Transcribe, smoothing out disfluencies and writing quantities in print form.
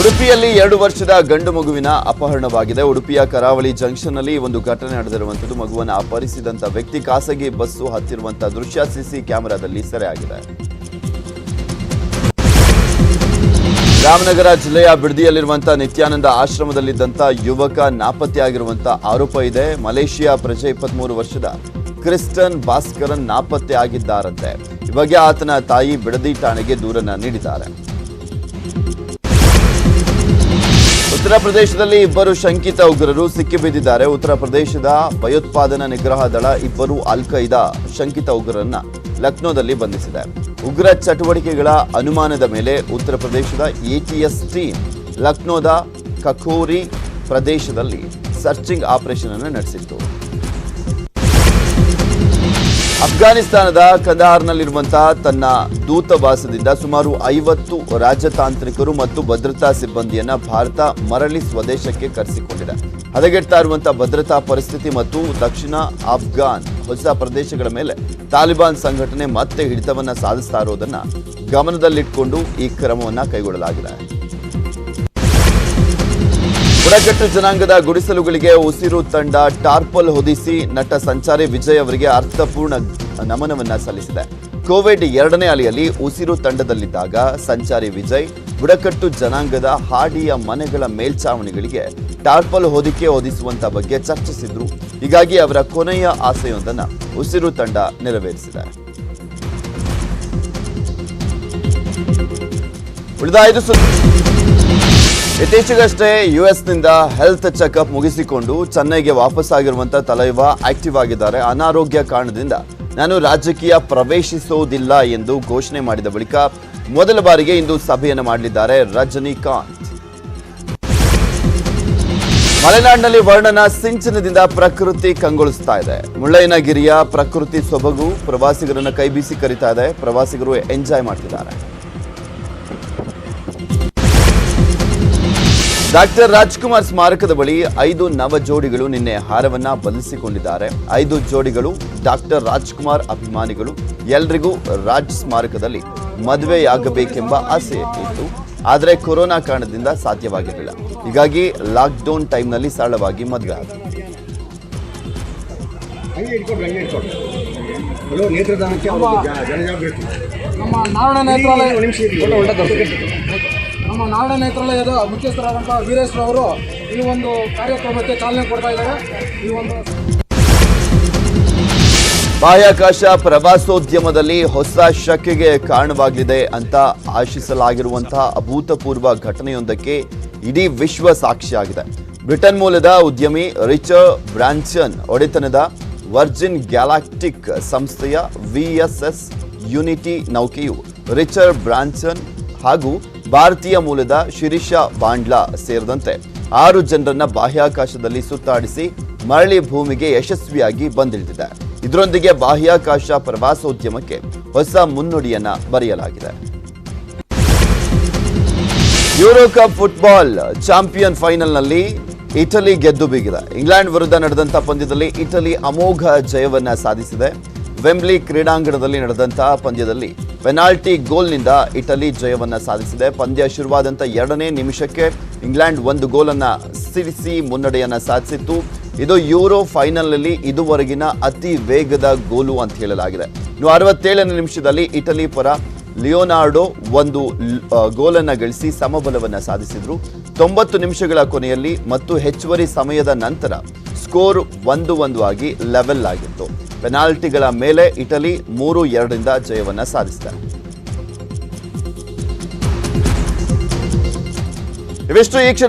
ಉಡುಪಿಯಲ್ಲಿ 2 ವರ್ಷದ ಗಂಡು ಮಗುವಿನ ಅಪಹರಣವಾಗಿದೆ. ಉಡುಪಿಯ ಕರಾವಳಿ ಜಂಕ್ಷನ್ನಲ್ಲಿ ಒಂದು ಘಟನೆ ನಡೆದಿರುವಂಥದ್ದು. ಮಗುವನ್ನು ಅಪಹರಿಸಿದಂತ ವ್ಯಕ್ತಿ ಖಾಸಗಿ ಬಸ್ಸು ಹತ್ತಿರುವಂತಹ ದೃಶ್ಯ ಸಿಸಿ ಕ್ಯಾಮೆರಾದಲ್ಲಿ ಸೆರೆಯಾಗಿದೆ. ರಾಮನಗರ ಜಿಲ್ಲೆಯ ಬಿಡದಿಯಲ್ಲಿರುವಂತಹ ನಿತ್ಯಾನಂದ ಆಶ್ರಮದಲ್ಲಿದ್ದಂಥ ಯುವಕ ನಾಪತ್ತೆಯಾಗಿರುವಂತಹ ಆರೋಪ ಇದೆ. ಮಲೇಷಿಯಾ ಪ್ರಜೆ 23 ವರ್ಷದ ಕ್ರಿಸ್ಟನ್ ಭಾಸ್ಕರನ್ ನಾಪತ್ತೆ ಆಗಿದ್ದಾರಂತೆ. ಈ ಬಗ್ಗೆ ಆತನ ತಾಯಿ ಬಿಡದಿ ಠಾಣೆಗೆ ದೂರನ್ನ ನೀಡಿದ್ದಾರೆ. ಉತ್ತರ ಪ್ರದೇಶದಲ್ಲಿ 2 ಶಂಕಿತ ಉಗ್ರರು ಸಿಕ್ಕಿಬಿದ್ದಿದ್ದಾರೆ. ಉತ್ತರ ಪ್ರದೇಶದ ಭಯೋತ್ಪಾದನಾ ನಿಗ್ರಹ ದಳ 2 ಅಲ್-ಖೈದಾ ಶಂಕಿತ ಉಗ್ರರನ್ನ ಲಕ್ನೋದಲ್ಲಿ ಬಂಧಿಸಿದೆ. ಉಗ್ರ ಚಟುವಟಿಕೆಗಳ ಅನುಮಾನದ ಮೇಲೆ ಉತ್ತರ ಪ್ರದೇಶದ ಎಟಿಎಸ್ ಟೀಮ್ ಲಕ್ನೋದ ಕಖೋರಿ ಪ್ರದೇಶದಲ್ಲಿ ಸರ್ಚಿಂಗ್ ಆಪರೇಷನ್ ಅನ್ನು ನಡೆಸಿತ್ತು. ಅಫ್ಘಾನಿಸ್ತಾನದ ಕಂದಹಾರ್ನಲ್ಲಿರುವಂತಹ ತನ್ನ ದೂತಾವಾಸದಿಂದ ಸುಮಾರು 50 ರಾಜತಾಂತ್ರಿಕರು ಮತ್ತು ಭದ್ರತಾ ಸಿಬ್ಬಂದಿಯನ್ನ ಭಾರತ ಮರಳಿ ಸ್ವದೇಶಕ್ಕೆ ಕರೆಸಿಕೊಂಡಿದೆ. ಹದಗೆಡ್ತಾ ಇರುವಂತಹ ಭದ್ರತಾ ಪರಿಸ್ಥಿತಿ ಮತ್ತು ದಕ್ಷಿಣ ಅಫ್ಘಾನ್ ಹೊಸ ಪ್ರದೇಶಗಳ ಮೇಲೆ ತಾಲಿಬಾನ್ ಸಂಘಟನೆ ಮತ್ತೆ ಹಿಡಿತವನ್ನ ಸಾಧಿಸ್ತಾ ಇರೋದನ್ನ ಗಮನದಲ್ಲಿಟ್ಟುಕೊಂಡು ಈ ಕ್ರಮವನ್ನ ಕೈಗೊಳ್ಳಲಾಗಿದೆ. ಬುಡಕಟ್ಟು ಜನಾಂಗದ ಗುಡಿಸಲುಗಳಿಗೆ ಉಸಿರು ತಂಡ ಟಾರ್ಪಲ್ ಹೊದಿಸಿ ನಟ ಸಂಚಾರಿ ವಿಜಯ್ ಅವರಿಗೆ ಅರ್ಥಪೂರ್ಣ ನಮನವನ್ನ ಸಲ್ಲಿಸಿದೆ. ಕೋವಿಡ್ 2ನೇ ಅಲೆಯಲ್ಲಿ ಉಸಿರು ತಂಡದಲ್ಲಿದ್ದಾಗ ಸಂಚಾರಿ ವಿಜಯ್ ಬುಡಕಟ್ಟು ಜನಾಂಗದ ಹಾಡಿಯ ಮನೆಗಳ ಮೇಲ್ಛಾವಣಿಗಳಿಗೆ ಟಾರ್ಪಲ್ ಹೊದಿಕೆ ಹೊದಿಸುವಂತ ಬಗ್ಗೆ ಚರ್ಚಿಸಿದ್ರು. ಹೀಗಾಗಿ ಅವರ ಕೊನೆಯ ಆಸೆಯೊಂದನ್ನು ಉಸಿರು ತಂಡ ನೆರವೇರಿಸಿದೆ. ಉಳಿದ 5 ಇತ್ತೀಚೆಗಷ್ಟೇ ಯುಎಸ್ನಿಂದ ಹೆಲ್ತ್ ಚೆಕ್ಅಪ್ ಮುಗಿಸಿಕೊಂಡು ಚೆನ್ನೈಗೆ ವಾಪಸ್ಸಾಗಿರುವಂತಹ ತಲೈವ ಆಕ್ಟಿವ್ ಆಗಿದ್ದಾರೆ. ಅನಾರೋಗ್ಯ ಕಾರಣದಿಂದ ನಾನು ರಾಜಕೀಯ ಪ್ರವೇಶಿಸುವುದಿಲ್ಲ ಎಂದು ಘೋಷಣೆ ಮಾಡಿದ ಬಳಿಕ ಮೊದಲ ಬಾರಿಗೆ ಇಂದು ಸಭೆಯನ್ನು ಮಾಡಲಿದ್ದಾರೆ ರಜನಿಕಾಂತ್. ಮಲೆನಾಡಿನಲ್ಲಿ ವರ್ಣನ ಸಿಂಚನದಿಂದ ಪ್ರಕೃತಿ ಕಂಗೊಳಿಸ್ತಾ ಇದೆ. ಮುಳ್ಳಯ್ಯನಗಿರಿಯ ಪ್ರಕೃತಿ ಸೊಬಗು ಪ್ರವಾಸಿಗರನ್ನು ಕೈಬೀಸಿ ಕರೀತಾ ಇದೆ. ಪ್ರವಾಸಿಗರು ಎಂಜಾಯ್ ಮಾಡ್ತಿದ್ದಾರೆ. ಡಾಕ್ಟರ್ ರಾಜ್ಕುಮಾರ್ ಸ್ಮಾರಕದ ಬಳಿ 5 ನವ ಜೋಡಿಗಳು ನಿನ್ನೆ ಹಾರವನ್ನ ಬದಲಿಸಿಕೊಂಡಿದ್ದಾರೆ. 5 ಜೋಡಿಗಳು ಡಾಕ್ಟರ್ ರಾಜ್ಕುಮಾರ್ ಅಭಿಮಾನಿಗಳು. ಎಲ್ರಿಗೂ ರಾಜ್ ಸ್ಮಾರಕದಲ್ಲಿ ಮದುವೆಯಾಗಬೇಕೆಂಬ ಆಸೆ ಇತ್ತು. ಆದರೆ ಕೊರೋನಾ ಕಾರಣದಿಂದ ಸಾಧ್ಯವಾಗಿರಲಿಲ್ಲ. ಹೀಗಾಗಿ ಲಾಕ್ಡೌನ್ ಟೈಮ್ನಲ್ಲಿ ಸರಳವಾಗಿ ಮದುವೆ ಆಯಿತು. ನಮ್ಮ ನಾರಾಯಣ ನೇತ್ರಾಲಯದ ಮುಖ್ಯಸ್ಥರಾದಂಥ ವೀರೇಶ್ವರ ಅವರು ಈ ಒಂದು ಕಾರ್ಯಕ್ರಮಕ್ಕೆ ಚಾಲನೆ ಕೊಡ್ತಾ ಇದ್ದಾರೆ. ಈ ಒಂದು ಬಾಹ್ಯಾಕಾಶ ಪ್ರವಾಸೋದ್ಯಮದಲ್ಲಿ ಹೊಸ ಶಕೆಗೆ ಕಾರಣವಾಗಲಿದೆ ಅಂತ ಆಶಿಸಲಾಗಿರುವಂತಹ ಅಭೂತಪೂರ್ವ ಘಟನೆಯೊಂದಕ್ಕೆ ಇಡೀ ವಿಶ್ವ ಸಾಕ್ಷಿಯಾಗಿದೆ. ಬ್ರಿಟನ್ ಮೂಲದ ಉದ್ಯಮಿ ರಿಚರ್ಡ್ ಬ್ರಾನ್ಸನ್ ಒಡೆತನದ ವರ್ಜಿನ್ ಗ್ಯಾಲಾಕ್ಟಿಕ್ ಸಂಸ್ಥೆಯ ವಿಎಸ್ಎಸ್ ಯುನಿಟಿ ನೌಕೆಯು ರಿಚರ್ಡ್ ಬ್ರಾನ್ಸನ್ ಹಾಗೂ ಭಾರತೀಯ ಮೂಲದ ಶಿರೀಷಾ ಬಾಂಡ್ಲಾ ಸೇರಿದಂತೆ 6 ಜನರನ್ನ ಬಾಹ್ಯಾಕಾಶದಲ್ಲಿ ಸುತ್ತಾಡಿಸಿ ಮರಳಿ ಭೂಮಿಗೆ ಯಶಸ್ವಿಯಾಗಿ ಬಂದಿಳಿದಿದೆ. ಇದರೊಂದಿಗೆ ಬಾಹ್ಯಾಕಾಶ ಪ್ರವಾಸೋದ್ಯಮಕ್ಕೆ ಹೊಸ ಮುನ್ನುಡಿಯನ್ನ ಬರೆಯಲಾಗಿದೆ. ಯೂರೋ ಕಪ್ ಫುಟ್ಬಾಲ್ ಚಾಂಪಿಯನ್ ಫೈನಲ್ನಲ್ಲಿ ಇಟಲಿ ಗೆದ್ದು ಬೀಗಿದೆ. ಇಂಗ್ಲೆಂಡ್ ವಿರುದ್ಧ ನಡೆದಂತಹ ಪಂದ್ಯದಲ್ಲಿ ಇಟಲಿ ಅಮೋಘ ಜಯವನ್ನ ಸಾಧಿಸಿದೆ. ವೆಂಬ್ಲಿ ಕ್ರೀಡಾಂಗಣದಲ್ಲಿ ನಡೆದಂತಹ ಪಂದ್ಯದಲ್ಲಿ ಪೆನಾಲ್ಟಿ ಗೋಲ್ನಿಂದ ಇಟಲಿ ಜಯವನ್ನ ಸಾಧಿಸಿದೆ. ಪಂದ್ಯ ಶುರುವಾದಂಥ 2ನೇ ನಿಮಿಷಕ್ಕೆ ಇಂಗ್ಲೆಂಡ್ 1 ಗೋಲನ್ನ ಸಿಡಿಸಿ ಮುನ್ನಡೆಯನ್ನ ಸಾಧಿಸಿತ್ತು. ಇದು ಯೂರೋ ಫೈನಲ್ನಲ್ಲಿ ಇದುವರೆಗಿನ ಅತಿ ವೇಗದ ಗೋಲು ಅಂತ ಹೇಳಲಾಗಿದೆ. ಇನ್ನು 67ನೇ ನಿಮಿಷದಲ್ಲಿ ಇಟಲಿ ಪರ ಲಿಯೋನಾರ್ಡೋ 1 ಗೋಲನ್ನ ಗಳಿಸಿ ಸಮಬಲವನ್ನ ಸಾಧಿಸಿದ್ರು. 90 ನಿಮಿಷಗಳ ಕೊನೆಯಲ್ಲಿ ಮತ್ತು ಹೆಚ್ಚುವರಿ ಸಮಯದ ನಂತರ ಸ್ಕೋರ್ 1-1 ಆಗಿ ಲೆವೆಲ್ ಆಗಿತ್ತು. ಪೆನಾಲ್ಟಿಗಳ ಮೇಲೆ ಇಟಲಿ 3-2ರಿಂದ ಜಯವನ್ನ ಸಾಧಿಸಿದೆ. ಇವಿಷ್ಟು ಈ ಕ್ಷಣ